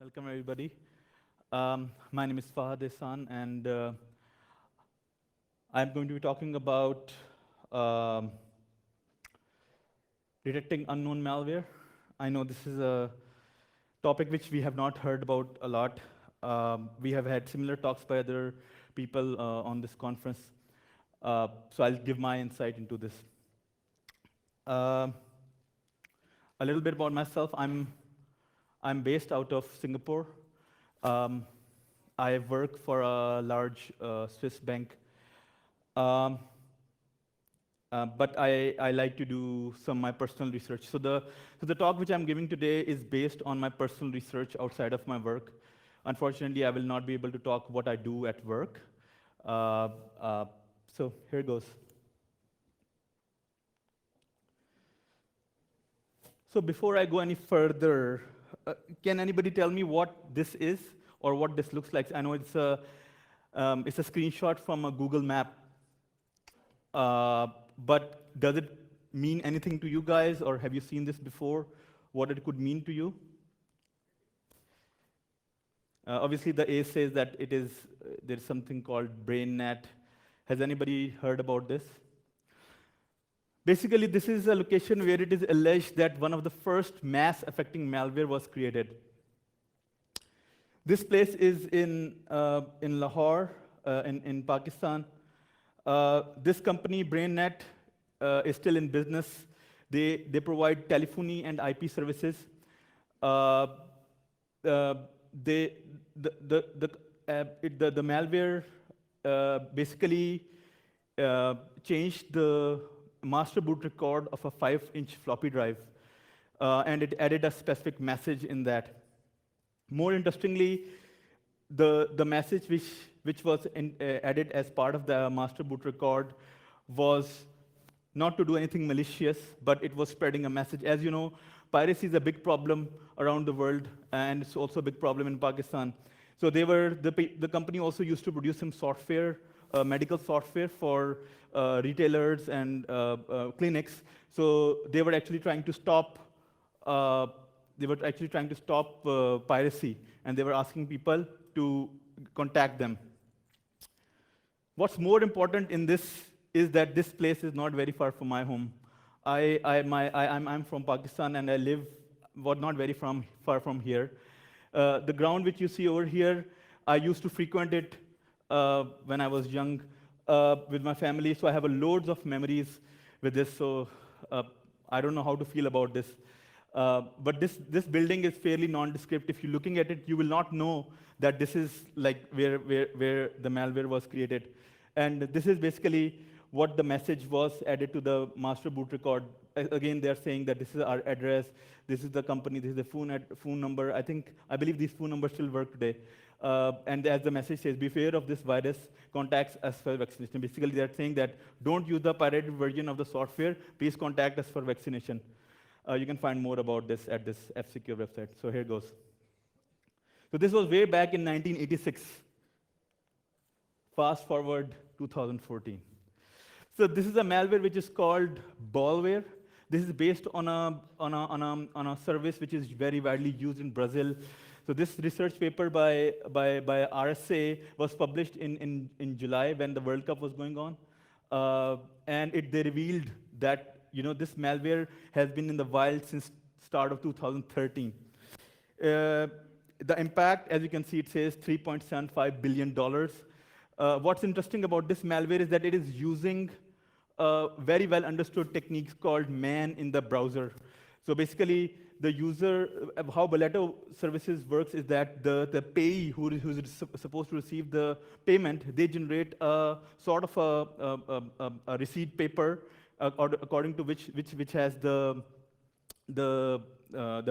Welcome, everybody. My name is Fahad Ehsan, and I'm going to be talking about um, detecting unknown malware. I know this is a topic which we have not heard about a lot. We have had similar talks by other people on this conference, so I'll give my insight into this. Um a little bit about myself. I'm based out of Singapore. Um, I work for a large Swiss bank. Um, but I like to do some of my personal research. So the talk which I'm giving today is based on my personal research outside of my work. Unfortunately, I will not be able to talk what I do at work. Uh, uh, so here goes. So before I go any further, can anybody tell me what this is or what this looks like? I know it's a screenshot from a Google map. But does it mean anything to you guys, or have you seen this before? What it could mean to you? Obviously, the A says that there's something called BrainNet. Has anybody heard about this? Basically, this is a location where it is alleged that one of the first mass-affecting malware was created. This place is in Lahore, in Pakistan. This company, BrainNet, is still in business. They provide telephony and IP services. Uh, they, the malware basically changed the master boot record of a 5-inch floppy drive, and it added a specific message in that. More interestingly, the message which was added as part of the master boot record was not to do anything malicious, but it was spreading a message. As you know, piracy is a big problem around the world, and it's also a big problem in Pakistan. So the company also used to produce some software, medical software for retailers and clinics. So they were actually trying to stop piracy, and they were asking people to contact them. What's more important in this is that this place is not very far from my home. I'm from Pakistan, and I live not very far from here. The ground which you see over here, I used to frequent it when I was young with my family, so I have loads of memories with this. So I don't know how to feel about this. But this building is fairly nondescript. If you're looking at it, you will not know that this is like where the malware was created. And this is basically what the message was added to the master boot record. Again, they're saying that this is our address, this is the company, this is the phone number. I believe these phone numbers still work today. And as the message says, beware of this virus, contacts us for vaccination. Basically, they're saying that don't use the pirated version of the software, please contact us for vaccination. You can find more about this at this F-Secure website. So here goes. So this was way back in 1986. Fast forward 2014. So this is a malware which is called Malware. This is based on a service which is very widely used in Brazil. So this research paper by RSA was published in July when the World Cup was going on. And they revealed that this malware has been in the wild since start of 2013. The impact, as you can see, it says $3.75 billion. What's interesting about this malware is that it is using very well understood techniques called man in the browser. So basically, the user, how Boleto services works is that the payee who's supposed to receive the payment, they generate a sort of a receipt paper according to which has the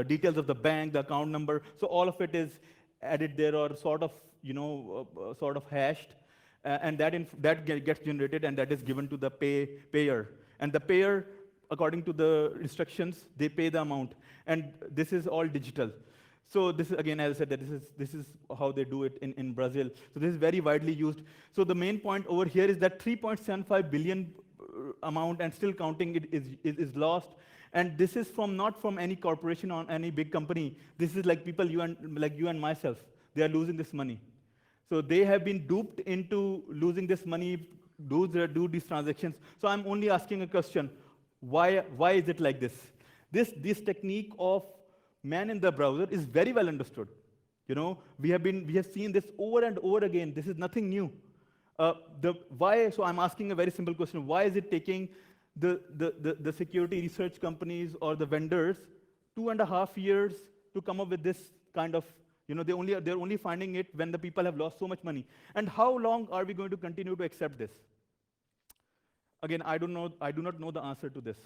details of the bank, the account number. So all of it is added there, or sort of hashed, and that gets generated, and that is given to the payer. And the payer, according to the instructions, they pay the amount, and this is all digital. So this is, again, as I said, that this is how they do it in Brazil. So this is very widely used. So the main point over here is that 3.75 billion amount, and still counting, it is lost. And this is from not from any corporation or any big company. This is like people like you and myself. They are losing this money. So they have been duped into losing this money, do these transactions. So I'm only asking a question: why is it like this? This technique of man in the browser is very well understood. We have seen this over and over again. This is nothing new. The why? So I'm asking a very simple question: why is it taking the security research companies or the vendors 2.5 years to come up with this kind of, they're only finding it when the people have lost so much money? And how long are we going to continue to accept this? Again, I do not know the answer to this.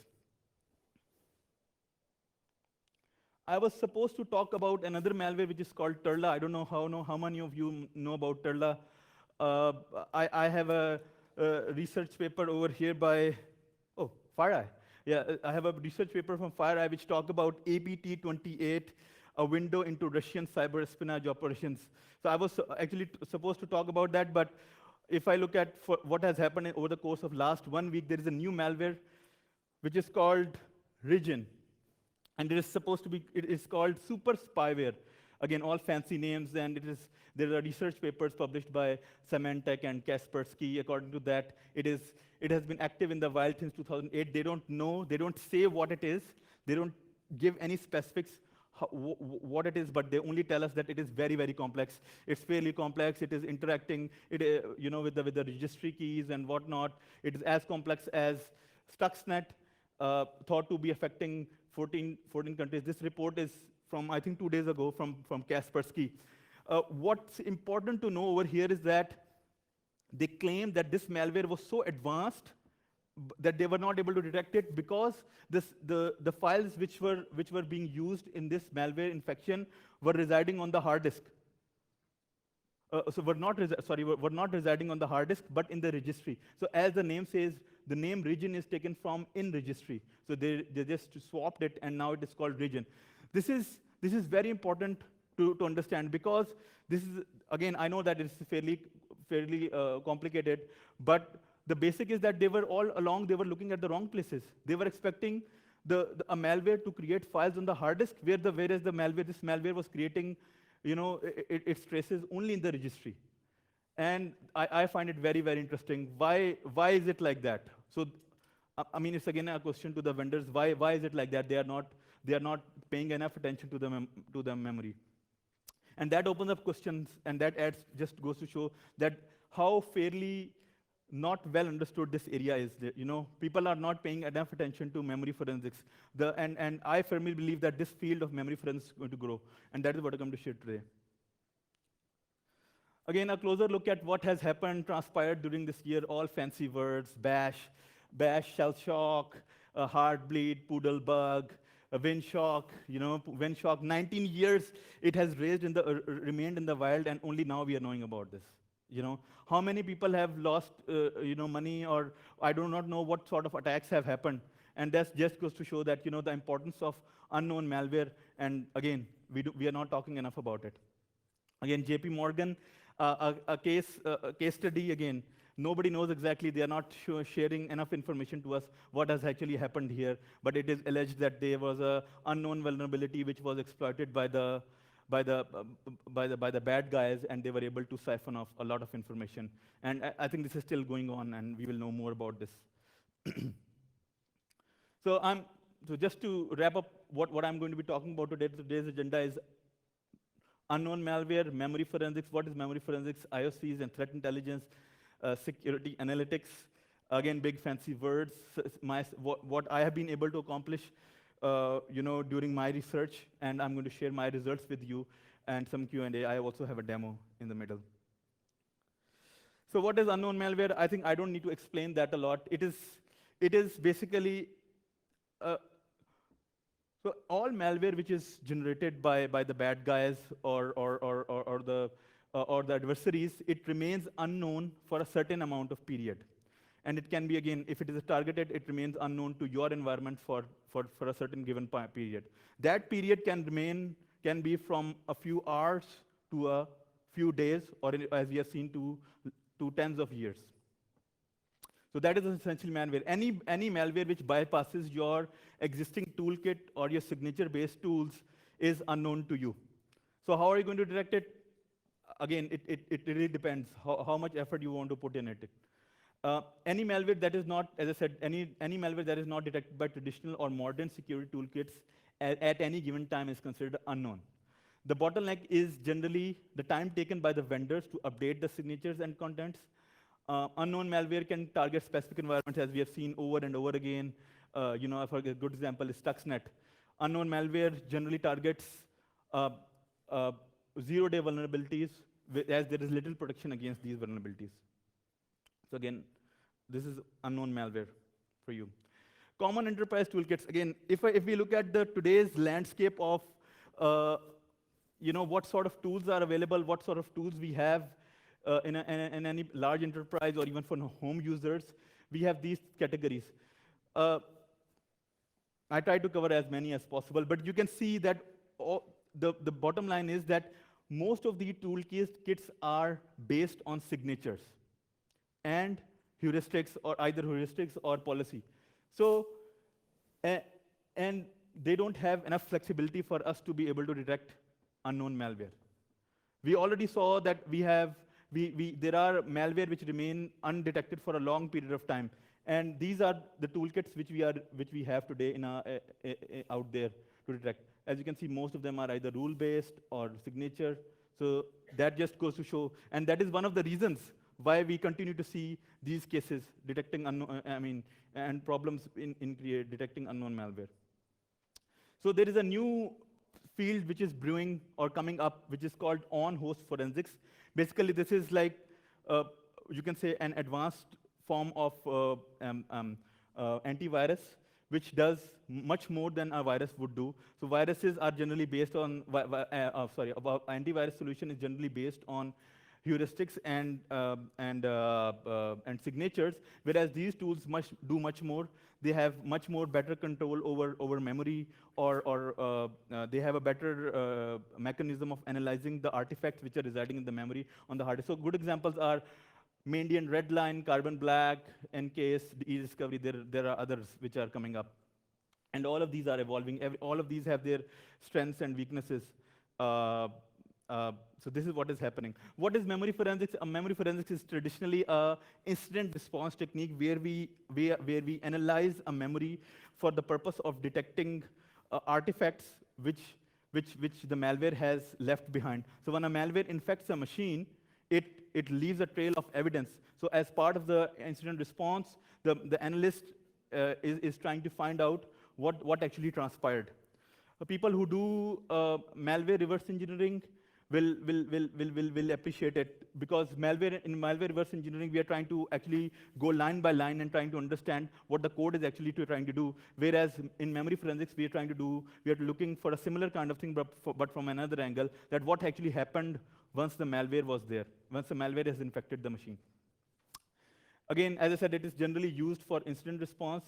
I was supposed to talk about another malware which is called Turla. I don't know how many of you know about Turla. I have a research paper over here by FireEye. Yeah, I have a research paper from FireEye which talk about APT28, a window into Russian cyber espionage operations. So I was actually supposed to talk about that, but if I look at what has happened over the course of last 1 week, there is a new malware which is called Region. And it is called super spyware. Again, all fancy names, and there are research papers published by Symantec and Kaspersky. According to that, it has been active in the wild since 2008. They don't know, they don't say what it is, they don't give any specifics what it is, but they only tell us that it is very, very complex. It's fairly complex. It is interacting, with the registry keys and whatnot. It is as complex as Stuxnet, thought to be affecting 14 countries. This report is from, I think, 2 days ago from Kaspersky. What's important to know over here is that they claim that this malware was so advanced that they were not able to detect it because the files which were being used in this malware infection were residing on the hard disk. So were not residing on the hard disk, but in the registry. So as the name says, the name region is taken from in registry. So they just swapped it, and now it is called region. This is very important to understand, because this is, again, I know that it's fairly complicated, but the basic is that they were looking at the wrong places. They were expecting a malware to create files on the hard disk, whereas this malware was creating, its traces only in the registry. And I find it very, very interesting. Why is it like that? So, I mean, it's again a question to the vendors. Why is it like that? They are not paying enough attention to the memory. And that opens up questions, and that just goes to show that how fairly not well understood this area is. People are not paying enough attention to memory forensics. And I firmly believe that this field of memory forensics is going to grow, and that is what I come to share today. Again, a closer look at what has happened, transpired during this year. All fancy words: bash, shell shock, heartbleed, poodle bug, Windshock, Windshock. 19 years it has remained in the wild, and only now we are knowing about this. How many people have lost, money, or I do not know what sort of attacks have happened. And that just goes to show that, the importance of unknown malware. And again, we are not talking enough about it. Again, JP Morgan, a case study again. Nobody knows exactly. They are not sharing enough information to us what has actually happened here. But it is alleged that there was an unknown vulnerability which was exploited by the bad guys, and they were able to siphon off a lot of information. And I think this is still going on, and we will know more about this. So just to wrap up what I'm going to be talking about today, today's agenda is unknown malware, memory forensics. What is memory forensics? IOCs and threat intelligence, security analytics. Again, big fancy words. What I have been able to accomplish, during my research, and I'm going to share my results with you, and some Q&A. I also have a demo in the middle. So what is unknown malware? I think I don't need to explain that a lot. It is basically so all malware which is generated by the bad guys or the adversaries, it remains unknown for a certain amount of period. And it can be, again, if it is targeted, it remains unknown to your environment for a certain given period. That period can be from a few hours to a few days, or as we have seen, to tens of years. So that is essentially malware. Any malware which bypasses your existing toolkit or your signature-based tools is unknown to you. So how are you going to detect it? Again, it really depends how much effort you want to put in it. Any malware that is not, as I said, any malware that is not detected by traditional or modern security toolkits at any given time is considered unknown. The bottleneck is generally the time taken by the vendors to update the signatures and contents. Unknown malware can target specific environments, as we have seen over and over again. For a good example is Stuxnet. Unknown malware generally targets uh, uh, zero-day vulnerabilities, as there is little protection against these vulnerabilities. So again, this is unknown malware for you. Common enterprise toolkits. Again, if we look at the today's landscape of uh, what sort of tools are available, what sort of tools we have in any large enterprise or even for home users, we have these categories. I try to cover as many as possible, but you can see that the bottom line is that most of the toolkits are based on signatures and heuristics, or either heuristics or policy. So, and they don't have enough flexibility for us to be able to detect unknown malware. We already saw that there are malware which remain undetected for a long period of time. And these are the toolkits which we have today out there to detect. As you can see, most of them are either rule-based or signature. So that just goes to show, and that is one of the reasons why we continue to see these cases detecting and problems in detecting unknown malware. So there is a new field which is brewing or coming up, which is called on-host forensics. Basically, this is like, you can say, an advanced form of antivirus, which does much more than a virus would do. So viruses are generally based on, antivirus solution is generally based on heuristics and signatures, whereas these tools do much more. They have much more better control over memory, or they have a better mechanism of analyzing the artifacts which are residing in the memory on the hard disk. So good examples are Mandiant Redline, Carbon Black, NKS, eDiscovery. There are others which are coming up. And all of these are evolving. All of these have their strengths and weaknesses. So this is what is happening. What is memory forensics? Memory forensics is traditionally an incident response technique where we analyze a memory for the purpose of detecting artifacts which the malware has left behind. So when a malware infects a machine, it leaves a trail of evidence. So as part of the incident response, the analyst is trying to find out what actually transpired. People who do malware reverse engineering will appreciate it, because in malware reverse engineering, we are trying to actually go line by line and trying to understand what the code is actually trying to do. Whereas in memory forensics, we are looking for a similar kind of thing, but from another angle, that what actually happened once the malware was there, once the malware has infected the machine. Again, as I said, it is generally used for incident response.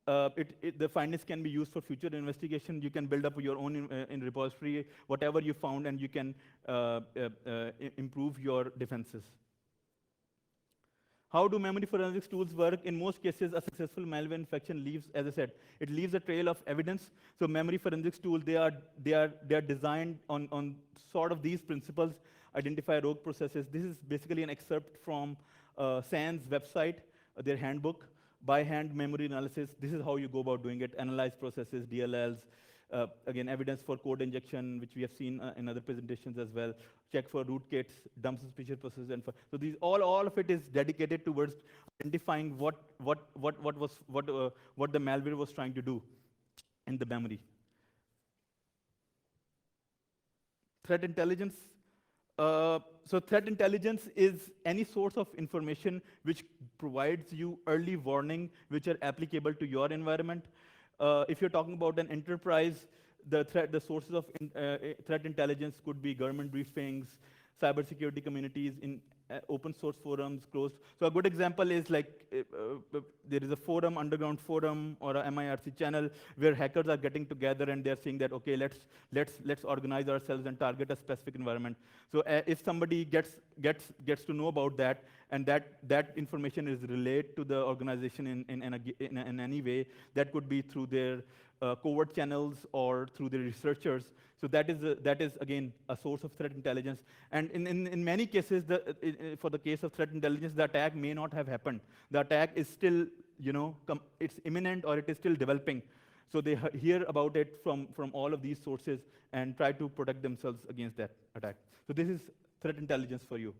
The findings can be used for future investigation. You can build up your own in repository, whatever you found, and you can improve your defenses. How do memory forensics tools work? In most cases, a successful malware infection leaves, as I said, it leaves a trail of evidence. So memory forensics tools, they are designed on sort of these principles: identify rogue processes. This is basically an excerpt from SAN's website, their handbook. By hand memory analysis, this is how you go about doing it. Analyze processes, DLLs, again, evidence for code injection, which we have seen in other presentations as well. Check for rootkits, dump suspicious processes, and so these all of it is dedicated towards identifying what the malware was trying to do in the memory. Threat intelligence. So threat intelligence is any source of information which provides you early warning, which are applicable to your environment. If you're talking about an enterprise, the sources of threat intelligence could be government briefings, cybersecurity communities, open source forums, closed. So a good example is like there is a forum, underground forum, or a MIRC channel where hackers are getting together and they're saying that okay, let's organize ourselves and target a specific environment. So if somebody gets to know about that, and that information is relayed to the organization in any way, that could be through their covert channels or through the researchers. So that is again a source of threat intelligence. And in many cases, for the case of threat intelligence, the attack may not have happened. The attack is still, it's imminent or it is still developing. So they hear about it from all of these sources and try to protect themselves against that attack. So this is threat intelligence for you.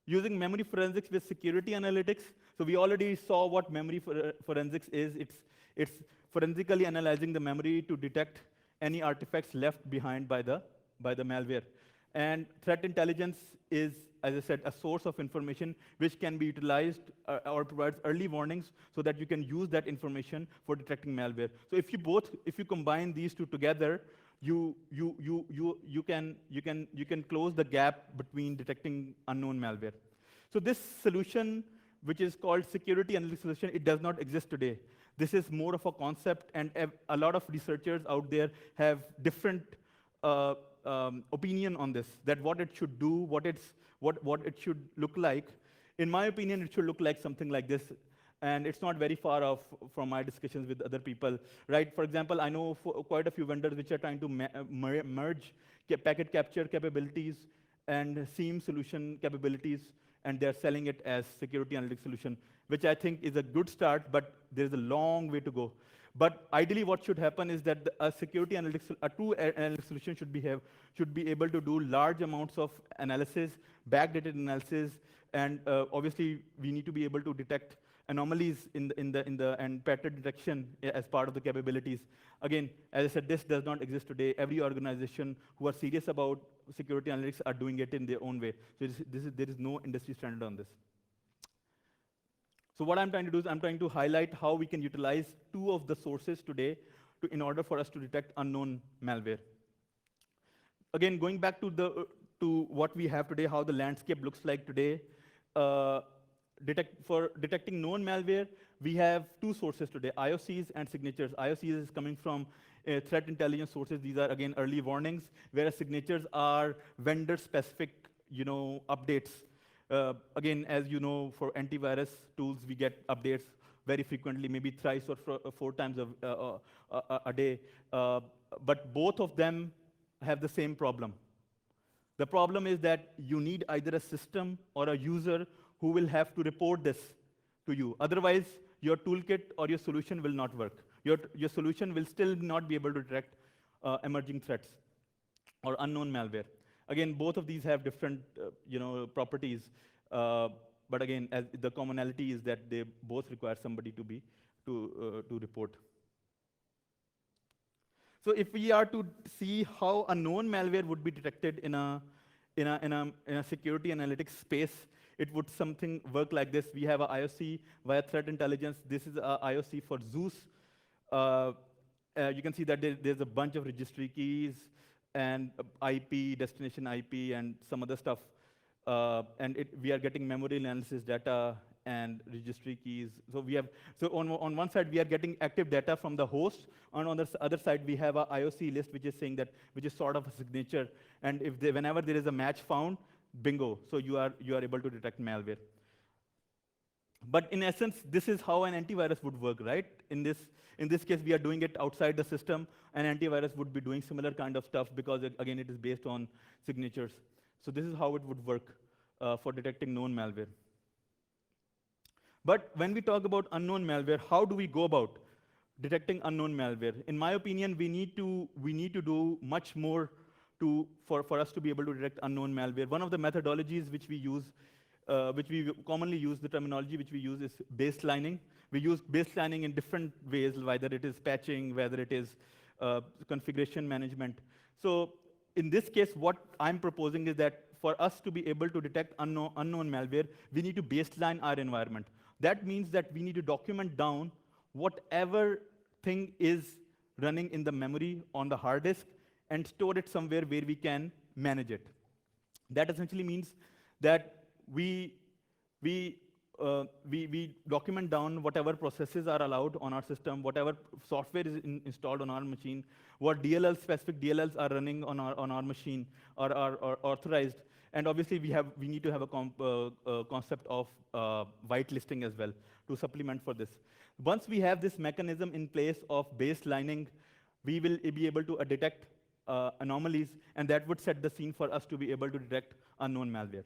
Using memory forensics with security analytics. So we already saw what memory forensics is. It's forensically analyzing the memory to detect any artifacts left behind by the malware. And threat intelligence is, as I said, a source of information which can be utilized or provides early warnings so that you can use that information for detecting malware. So if you combine these two together, you can close the gap between detecting unknown malware. So this solution, which is called security analytics solution, it does not exist today. This is more of a concept, and a lot of researchers out there have different opinion on this, that what it should do, what it should look like. In my opinion, it should look like something like this, and it's not very far off from my discussions with other people, right? For example, I know quite a few vendors which are trying to merge packet capture capabilities and SIEM solution capabilities, and they're selling it as security analytics solution, which I think is a good start, but there's a long way to go. But ideally, what should happen is that a security analytics, a true analytics solution should be able to do large amounts of analysis, backdated analysis, and obviously we need to be able to detect anomalies and pattern detection as part of the capabilities. Again, as I said, this does not exist today. Every organization who are serious about security analytics are doing it in their own way. So there is no industry standard on this. So what I'm trying to do is I'm trying to highlight how we can utilize two of the sources today in order for us to detect unknown malware. Again, going back to what we have today, how the landscape looks like today. For detecting known malware, we have two sources today, IOCs and signatures. IOCs is coming from threat intelligence sources. These are, again, early warnings, whereas signatures are vendor-specific, updates. Again, as you know, for antivirus tools, we get updates very frequently, maybe thrice or four times a day. But both of them have the same problem. The problem is that you need either a system or a user who will have to report this to you. Otherwise, your toolkit or your solution will not work. Your solution will still not be able to detect emerging threats or unknown malware. Again, both of these have different properties. But again, the commonality is that they both require somebody to report. So if we are to see how a known malware would be detected in a security analytics space, it would something work like this. We have an IOC via threat intelligence. This is an IOC for Zeus. You can see that there's a bunch of registry keys and IP, destination IP, and some other stuff. And we are getting memory analysis data and registry keys. So on one side, we are getting active data from the host. On the other side, we have a IOC list, which is sort of a signature. And whenever there is a match found, bingo. So you are able to detect malware. But in essence, this is how an antivirus would work, right? In this case, we are doing it outside the system. An antivirus would be doing similar kind of stuff because, again, it is based on signatures. So this is how it would work for detecting known malware. But when we talk about unknown malware, how do we go about detecting unknown malware? In my opinion, we need to do much more for us to be able to detect unknown malware. One of the methodologies which we use, which we commonly use, the terminology which we use is baselining. We use baselining in different ways, whether it is patching, whether it is configuration management. So in this case, what I'm proposing is that for us to be able to detect unknown malware, we need to baseline our environment. That means that we need to document down whatever thing is running in the memory on the hard disk and store it somewhere where we can manage it. That essentially means that we document down whatever processes are allowed on our system, whatever software is installed on our machine, what DLL specific DLLs are running on our machine or are authorized, and obviously we need to have a concept of whitelisting as well to supplement for this. Once we have this mechanism in place of baselining, we will be able to detect anomalies, and that would set the scene for us to be able to detect unknown malware.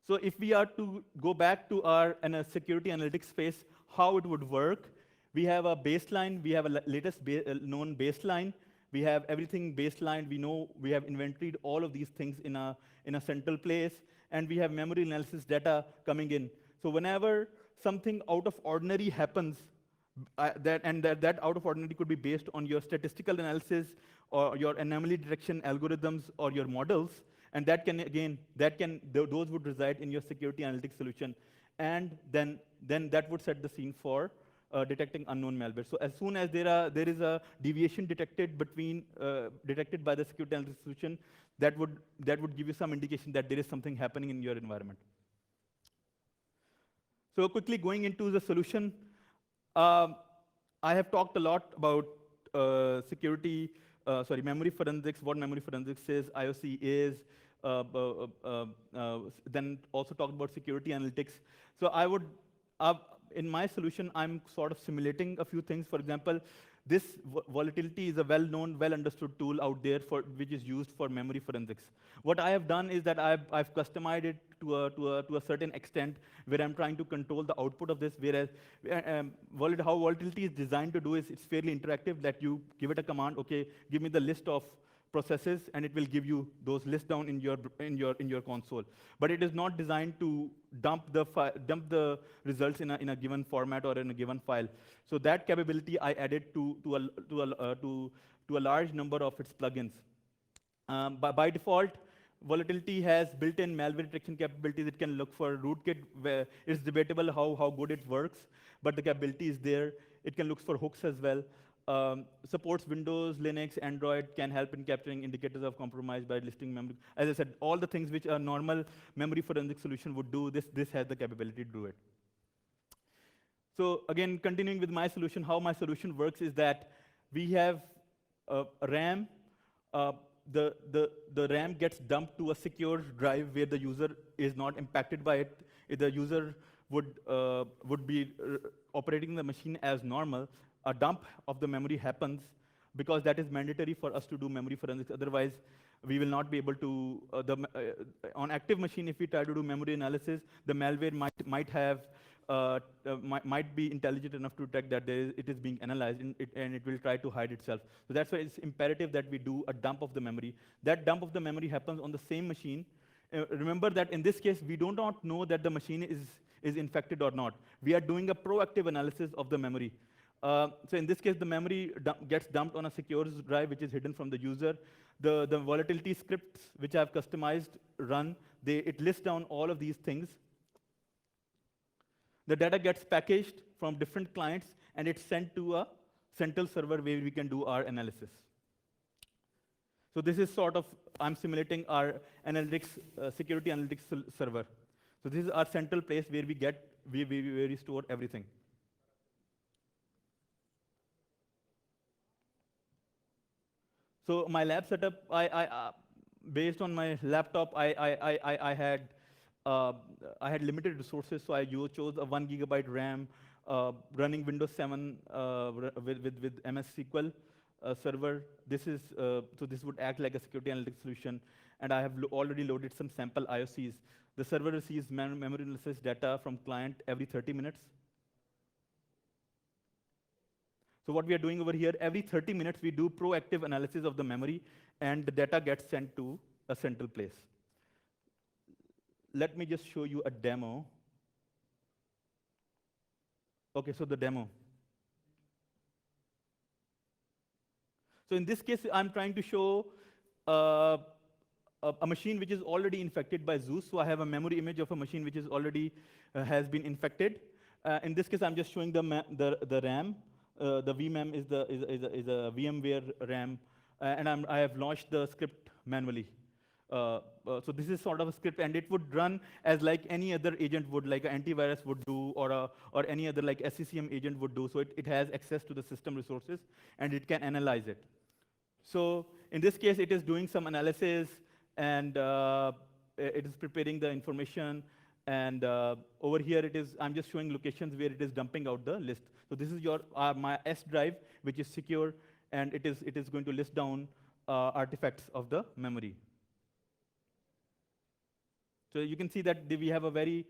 So if we are to go back to our security analytics space, how it would work, we have a baseline, we have a latest known baseline, we have everything baseline, we know we have inventoried all of these things in a central place, and we have memory analysis data coming in. So whenever something out of ordinary happens, that out of ordinary could be based on your statistical analysis or your anomaly detection algorithms or your models, and that can, again, those would reside in your security analytics solution. And then that would set the scene for detecting unknown malware. So as soon as there is a deviation detected detected by the security analytics solution, that would give you some indication that there is something happening in your environment. So quickly going into the solution, I have talked a lot about memory forensics, what memory forensics is, IOC is, then also talked about security analytics. So in my solution, I'm sort of simulating a few things. For example, this volatility is a well-known, well-understood tool out there which is used for memory forensics. What I have done is that I've customized it to a certain extent where I'm trying to control the output of this, whereas how volatility is designed to do is it's fairly interactive, that you give it a command, okay, give me the list of processes, and it will give you those lists down in your console. But it is not designed to dump the results in a given format or in a given file. So that capability I added to a large number of its plugins. By default, volatility has built-in malware detection capabilities. It can look for rootkit, where it's debatable how good it works, but the capability is there. It can look for hooks as well. Supports Windows, Linux, Android, can help in capturing indicators of compromise by listing memory. As I said, all the things which a normal memory forensic solution would do, this has the capability to do it. So again, continuing with my solution, how my solution works is that we have a RAM. The RAM gets dumped to a secure drive where the user is not impacted by it. If the user would be operating the machine as normal, a dump of the memory happens because that is mandatory for us to do memory forensics. Otherwise, we will not be able to, on active machine, if we try to do memory analysis, the malware might be intelligent enough to detect that it is being analyzed, and it will try to hide itself. So that's why it's imperative that we do a dump of the memory. That dump of the memory happens on the same machine. Remember that in this case, we do not know that the machine is infected or not. We are doing a proactive analysis of the memory. So in this case, the memory gets dumped on a secure drive, which is hidden from the user. The volatility scripts, which I've customized, run. It lists down all of these things. The data gets packaged from different clients, and it's sent to a central server where we can do our analysis. So this is sort of, I'm simulating our analytics, security analytics server. So this is our central place where we store everything. So my lab setup, based on my laptop, I had limited resources, so I chose a 1 GB RAM, running Windows 7 with MS SQL server. So this would act like a security analytics solution, and I have already loaded some sample IOCs. The server receives memory analysis data from client every 30 minutes. So what we are doing over here, every 30 minutes, we do proactive analysis of the memory, and the data gets sent to a central place. Let me just show you a demo. OK, so the demo. So in this case, I'm trying to show a machine which is already infected by Zeus. So I have a memory image of a machine which is already has been infected. In this case, I'm just showing the RAM. The vmem is a VMware RAM, and I have launched the script manually. So this is sort of a script, and it would run as like any other agent would, like an antivirus would do, or any other like SCCM agent would do. So it has access to the system resources, and it can analyze it. So in this case, it is doing some analysis, and it is preparing the information. And over here, I'm just showing locations where it is dumping out the list. So this is my S drive, which is secure, and it is going to list down artifacts of the memory. So you can see that we have a very,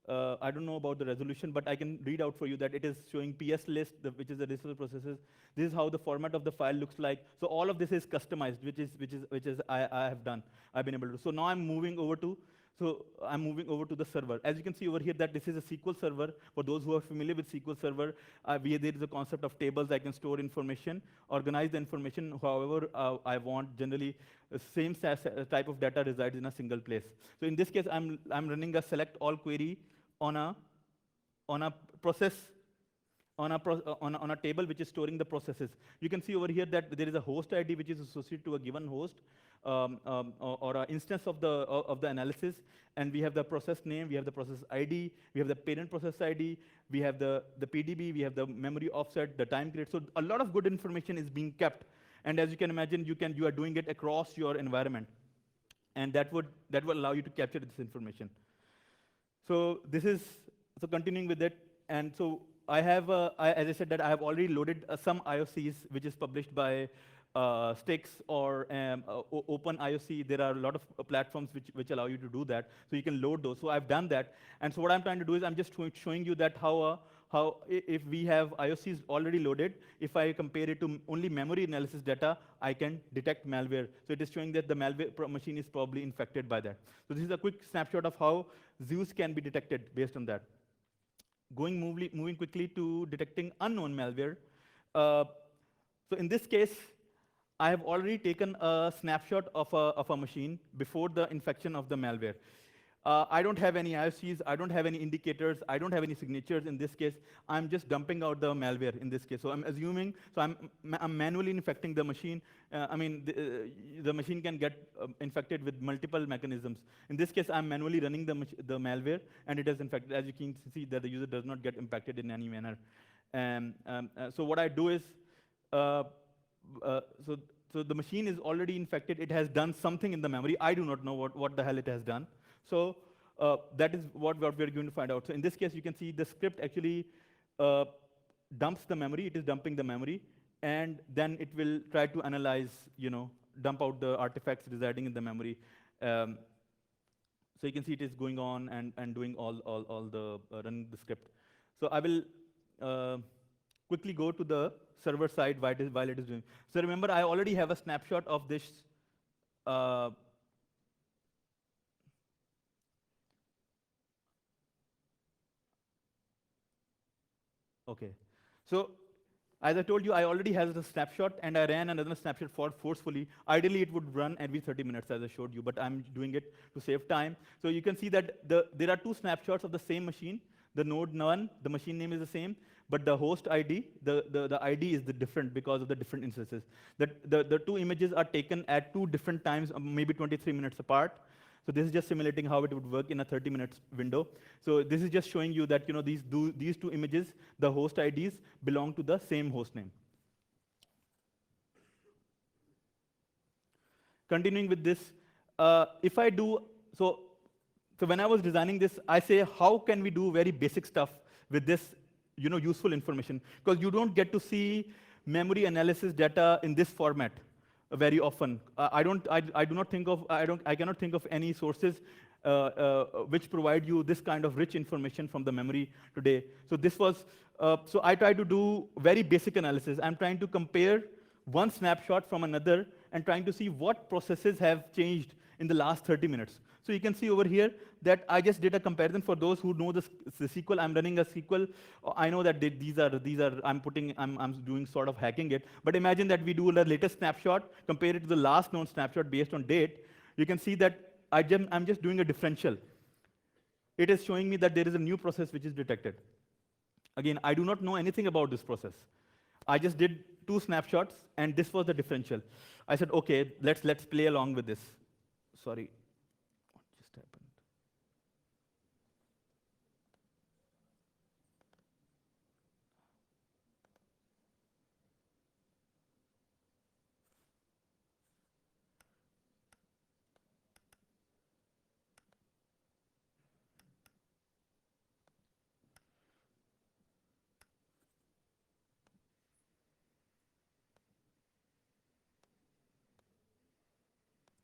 I don't know about the resolution, but I can read out for you that it is showing PS list, which is the resource processes. This is how the format of the file looks like. So all of this is customized, which is I have done. I've been able to. So now I'm moving over to the server. As you can see over here, that this is a SQL server. For those who are familiar with SQL server, there is a concept of tables. I can store information, organize the information however I want. Generally, the same type of data resides in a single place. So in this case, I'm running a select all query on a process, on a table which is storing the processes. You can see over here that there is a host ID which is associated to a given host, or an instance of the analysis, and we have the process name, we have the process ID, we have the parent process ID, we have the PDB, we have the memory offset, the time period. So a lot of good information is being kept, and as you can imagine, you are doing it across your environment, and that will allow you to capture this information. So continuing with it, and so I have, as I said, that I have already loaded some IOCs, which is published by Stix or Open IOC. There are a lot of platforms which allow you to do that. So you can load those. So I've done that. And so what I'm trying to do is I'm just showing you that how if we have IOCs already loaded, if I compare it to only memory analysis data, I can detect malware. So it is showing that the malware machine is probably infected by that. So this is a quick snapshot of how Zeus can be detected based on that. Moving quickly to detecting unknown malware. So in this case, I have already taken a snapshot of a machine before the infection of the malware. I don't have any IOCs, I don't have any indicators, I don't have any signatures in this case. I'm just dumping out the malware in this case. So I'm assuming, so I'm manually infecting the machine. The machine can get infected with multiple mechanisms. In this case, I'm manually running the malware, and it is infected. As you can see, that the user does not get impacted in any manner. So what I do is, so the machine is already infected. It has done something in the memory. I do not know what the hell it has done. So that is what we're going to find out. So in this case, you can see the script actually dumps the memory. It is dumping the memory, and then it will try to analyze, dump out the artifacts residing in the memory. So you can see it is going on and doing all the running the script. So I will quickly go to the server side while it is doing. So remember, I already have a snapshot of this. Okay. So as I told you, I already have the snapshot, and I ran another snapshot forcefully. Ideally, it would run every 30 minutes, as I showed you, but I'm doing it to save time. So you can see that there are two snapshots of the same machine. The node 1, the machine name is the same, but the host ID, the ID is different because of the different instances. The two images are taken at two different times, maybe 23 minutes apart. So this is just simulating how it would work in a 30 minutes window. So this is just showing you that these two images, the host IDs, belong to the same host name. Continuing with this, if I do, so when I was designing this, I say, how can we do very basic stuff with this useful information? Because you don't get to see memory analysis data in this format very often. I cannot think of any sources which provide you this kind of rich information from the memory today. So this was, so I try to do very basic analysis. I'm trying to compare one snapshot from another and trying to see what processes have changed in the last 30 minutes. So you can see over here that I just did a comparison for those who know the SQL. I'm running a SQL. I know that these are I'm doing sort of hacking it. But imagine that we do the latest snapshot, compare it to the last known snapshot based on date. You can see that I'm just doing a differential. It is showing me that there is a new process which is detected. Again, I do not know anything about this process. I just did two snapshots, and this was the differential. I said, okay, let's play along with this. Sorry, what just happened?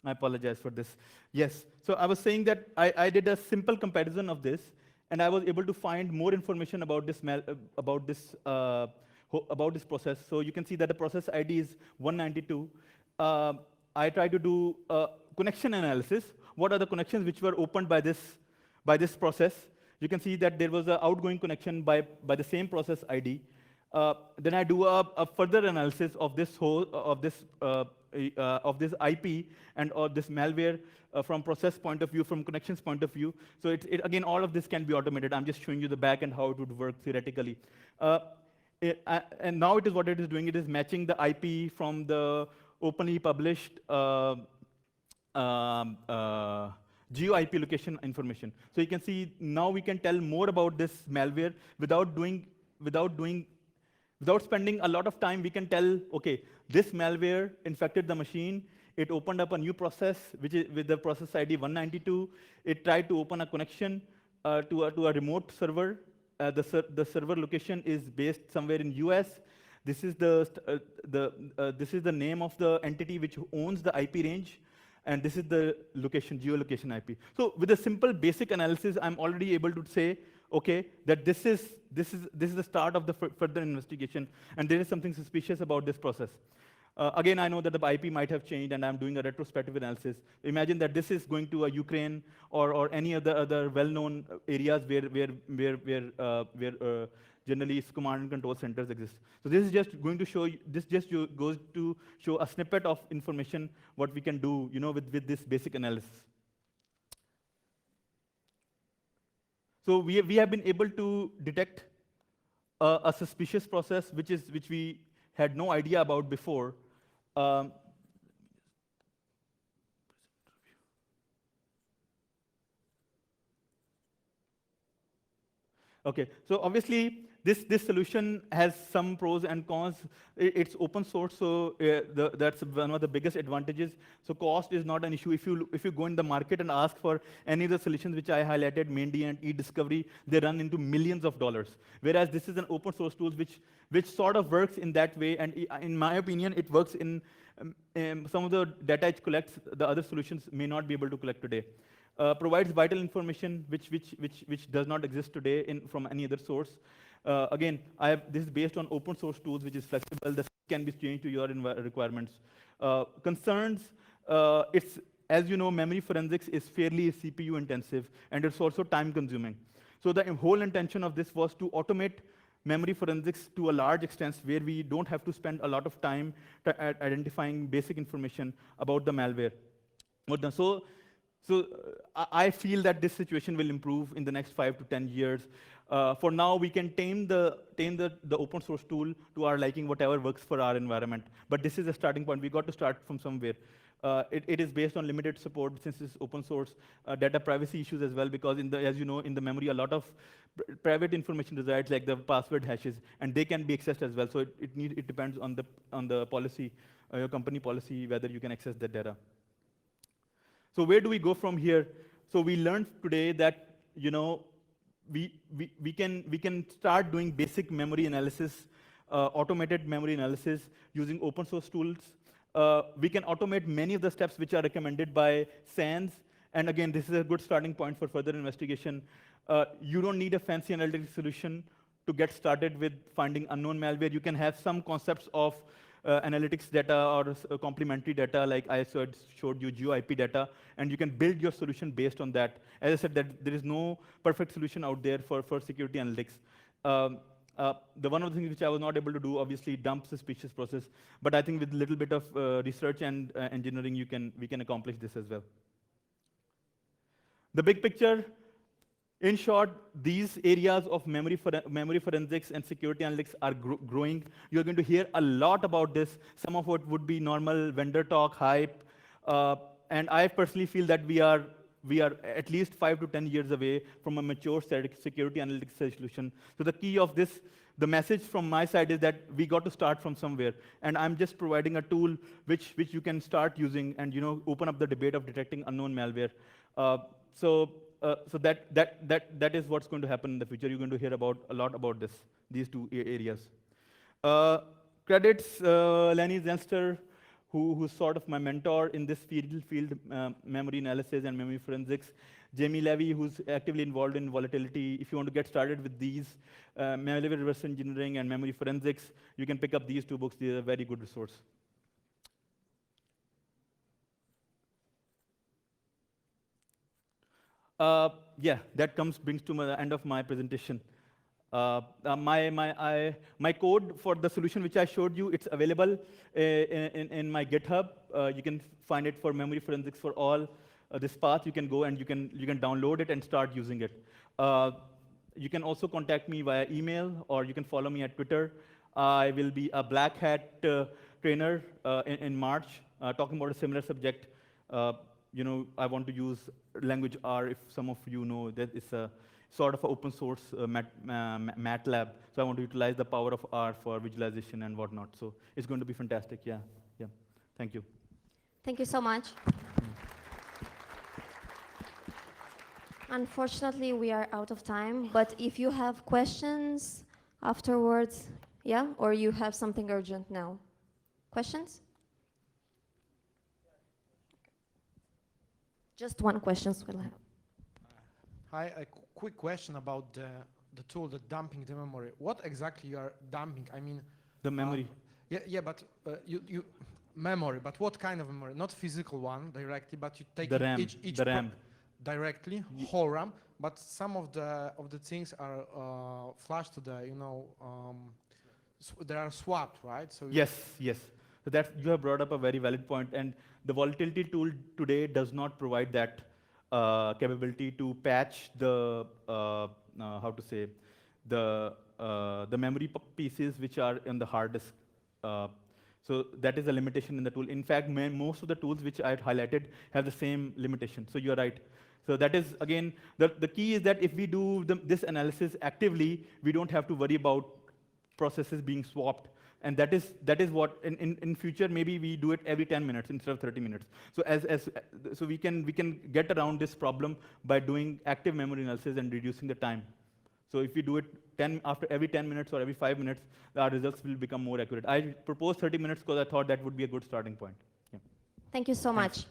I apologize for this. Yes, so I was saying that I did a simple comparison of this, and I was able to find more information about about this process. So you can see that the process ID is 192. I tried to do connection analysis. What are the connections which were opened by this process? You can see that there was an outgoing connection by the same process ID. Then I do a further analysis of this whole of this IP and or this malware from process point of view, from connections point of view. So again, all of this can be automated. I'm just showing you the back and how it would work theoretically. And now it is what it is doing. It is matching the IP from the openly published geo-IP location information. So you can see now we can tell more about this malware without spending a lot of time. We can tell, okay, this malware infected the machine. It opened up a new process, which is with the process ID 192. It tried to open a connection to a remote server. The server location is based somewhere in US. This is this is the name of the entity which owns the IP range, and this is the geolocation IP. So with a simple basic analysis, I'm already able to say, okay, that this is the start of the further investigation, and there is something suspicious about this process. Again, I know that the IP might have changed, and I'm doing a retrospective analysis. Imagine that this is going to a Ukraine or any other well-known areas where generally command and control centers exist. So this is just going to show you, goes to show a snippet of information what we can do, with this basic analysis. So we have been able to detect a suspicious process which we had no idea about before. Okay, so obviously this solution has some pros and cons. It's open source, so that's one of the biggest advantages. So cost is not an issue. If you go in the market and ask for any of the solutions which I highlighted, Maindy and eDiscovery, they run into millions of dollars. Whereas this is an open source tool which sort of works in that way, and in my opinion, it works in some of the data it collects, the other solutions may not be able to collect today. Provides vital information which does not exist today from any other source. Again, this is based on open source tools, which is flexible. This can be changed to your requirements. Concerns, it's, as you know, memory forensics is fairly CPU intensive, and it's also time consuming. So the whole intention of this was to automate memory forensics to a large extent, where we don't have to spend a lot of time identifying basic information about the malware. So I feel that this situation will improve in the next 5 to 10 years. For now, we can tame the open source tool to our liking, whatever works for our environment. But this is a starting point. We got to start from somewhere. It is based on limited support since it's open source. Data privacy issues as well, because as you know, in the memory, a lot of private information resides, like the password hashes, and they can be accessed as well. So it depends on the policy, your company policy, whether you can access that data. So where do we go from here? So we learned today that we can start doing basic memory analysis, automated memory analysis using open source tools. We can automate many of the steps which are recommended by SANS. And again, this is a good starting point for further investigation. You don't need a fancy analytics solution to get started with finding unknown malware. You can have some concepts of analytics data or complementary data, like I showed you geo-IP data, and you can build your solution based on that. As I said, that there is no perfect solution out there for security analytics. The one of the things which I was not able to do, obviously, dump suspicious process, but I think with a little bit of research and engineering, we can accomplish this as well. The big picture, in short, these areas of memory forensics and security analytics are growing. You're going to hear a lot about this. Some of it would be normal vendor talk, hype. And I personally feel that we are at least 5 to 10 years away from a mature security analytics solution. So the key of this, the message from my side is that we got to start from somewhere. And I'm just providing a tool which you can start using and open up the debate of detecting unknown malware. Uh, so that is what's going to happen in the future. You're going to hear a lot about these two areas. Uh, Credits Lenny Zenster, who's sort of my mentor in this field, memory analysis and memory forensics. Jamie Levy, who's actively involved in volatility. If you want to get started with these, malware reverse engineering and memory forensics, you can pick up these two books. They're a very good resource. Yeah, that brings to the end of my presentation. My code for the solution which I showed you, it's available in my GitHub. You can find it for memory forensics for all. This path, you can go and you can download it and start using it. You can also contact me via email, or you can follow me at Twitter. I will be a Black Hat trainer in March, talking about a similar subject. I want to use language R, if some of you know that it's a sort of an open source MATLAB. So I want to utilize the power of R for visualization and whatnot. So it's going to be fantastic. Yeah. Thank you. Thank you so much. Unfortunately, we are out of time, but if you have questions afterwards, yeah, or you have something urgent now. Questions? Just one question we'll have. Hi, a quick question about the tool, the dumping the memory. What exactly you are dumping? I mean, the memory. But you memory. But what kind of memory? Not physical one directly, but you take the RAM, each the RAM. Directly, whole RAM. But some of the things are flashed to the they are swapped, right? So yes. So that you have brought up a very valid point, and the volatility tool today does not provide that capability to patch the the memory pieces which are in the hard disk. So that is a limitation in the tool. In fact, most of the tools which I highlighted have the same limitation. So you're right. So that is, again, the key is that if we do this analysis actively, we don't have to worry about processes being swapped. And that is what in future maybe we do it every 10 minutes instead of 30 minutes. So so we can get around this problem by doing active memory analysis and reducing the time. So if we do it after every 10 minutes or every 5 minutes, our results will become more accurate. I proposed 30 minutes because I thought that would be a good starting point. Yeah. Thank you so much.